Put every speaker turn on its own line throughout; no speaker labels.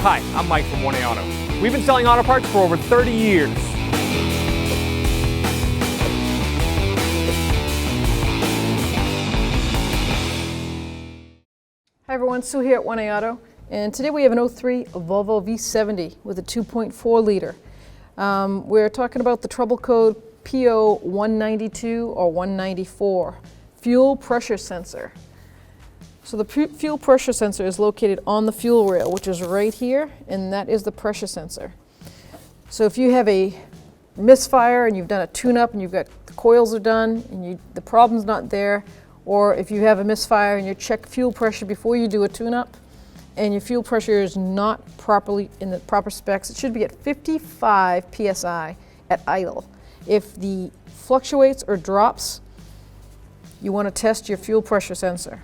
Hi, I'm Mike from 1A Auto. We've been selling auto parts for over 30 years.
Hi everyone, Sue here at 1A Auto, and today we have an 03 Volvo V70 with a 2.4 liter. We're talking about the trouble code P0192 or 194, fuel pressure sensor. So the fuel pressure sensor is located on the fuel rail, which is right here, and that is the pressure sensor. So if you have a misfire and you've done a tune-up and you've got the coils are done and the problem's not there, or if you have a misfire and you check fuel pressure before you do a tune-up and your fuel pressure is not properly in the proper specs, it should be at 55 psi at idle. If the fluctuates or drops, you want to test your fuel pressure sensor.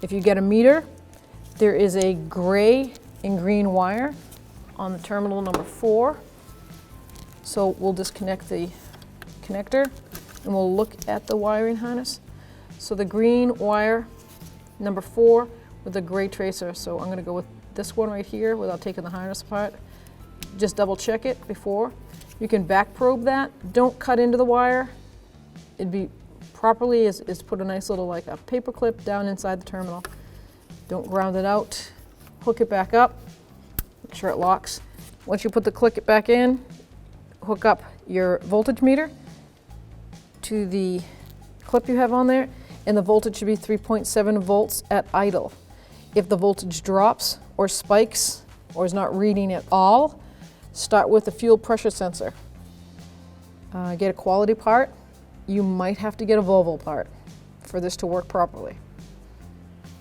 If you get a meter, there is a gray and green wire on the terminal number 4. So we'll disconnect the connector and we'll look at the wiring harness. So the green wire, number 4, with the gray tracer. So I'm going to go with this one right here without taking the harness apart. Just double check it before. You can back probe that. Don't cut into the wire. It'd be properly is put a nice little like a paper clip down inside the terminal. Don't ground it out. Hook it back up. Make sure it locks. Once you put the click it back in, hook up your voltage meter to the clip you have on there, and the voltage should be 3.7 volts at idle. If the voltage drops or spikes or is not reading at all, start with the fuel pressure sensor. Get a quality part. You might have to get a Volvo part for this to work properly.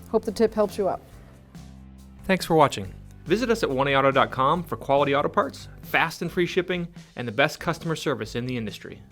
Hope the tip helps you out.
Thanks for watching. Visit us at 1AAuto.com for quality auto parts, fast and free shipping, and the best customer service in the industry.